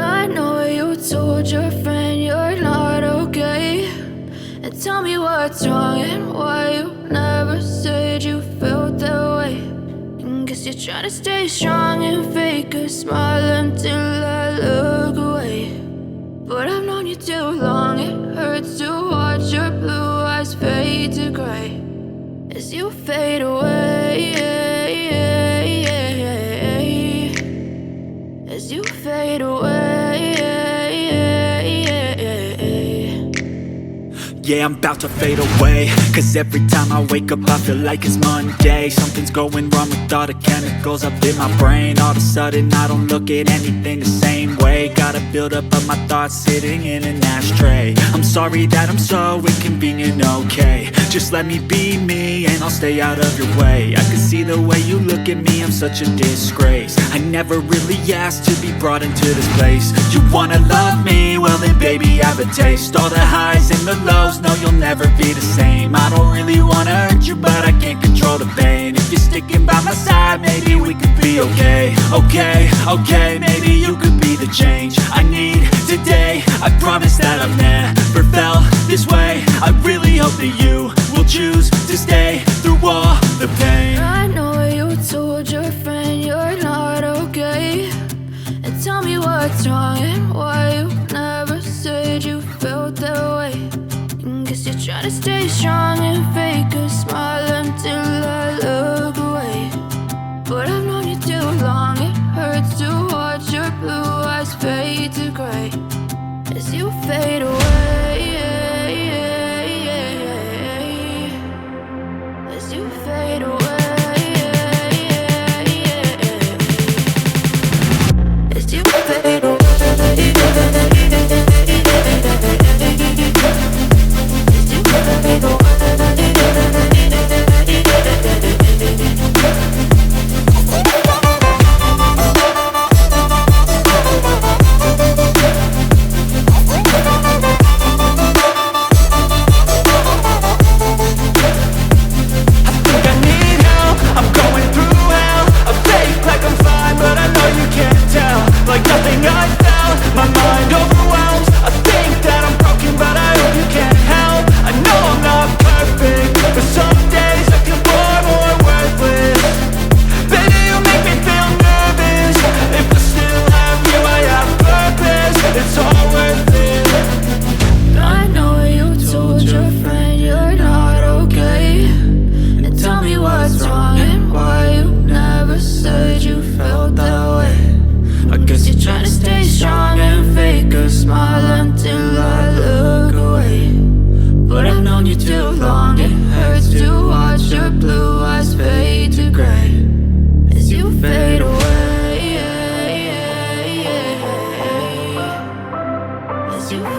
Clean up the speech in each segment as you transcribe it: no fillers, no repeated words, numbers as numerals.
I know you told your friend you're not okay, and tell me what's wrong and why you never said you felt that way. And guess you're trying to stay strong and fake a smile until I look away. But I've known you too long, it hurts to watch your blue eyes fade to gray as you fade away, as you fade away. Yeah, I'm about to fade away, cause every time I wake up I feel like it's Monday. Something's going wrong with all the chemicals up in my brain. All of a sudden I don't look at anything the same way. Got a buildup of my thoughts sitting in an ashtray. I'm sorry that I'm so inconvenient, okay. Just let me be me and I'll stay out of your way. I can see the way you look at me, I'm such a disgrace. I never really asked to be brought into this place. You wanna love me? Well then baby, have a taste. All the highs and the lows, no, you'll never be the same. I don't really wanna hurt you, but I can't control the pain. If you're sticking by my side, maybe we could be okay. Okay, maybe you could be the change I need today. I promise that I've never felt this way. I really hope that you will choose to stay through all the pain. I know you told your friend you're not okay, and tell me what's wrong and why you never said you felt that way. And guess you're trying to stay strong and fake a smile until I look away. But I've known you too long, it hurts to watch your blue eyes fade to gray as you fade away, as you fade away, as you fade away. As you fade away.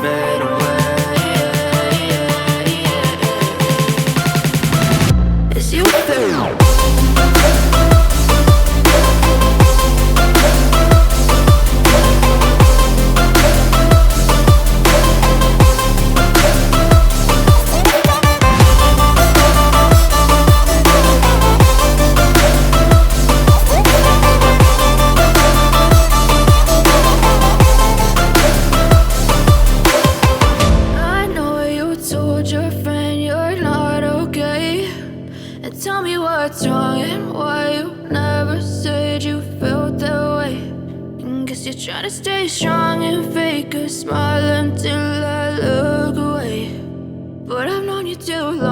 fade away. As you fade away. Your friend you're not okay, and tell me what's wrong and why you never said you felt that way. And guess you're trying to stay strong and fake a smile until I look away, but I've known you too long.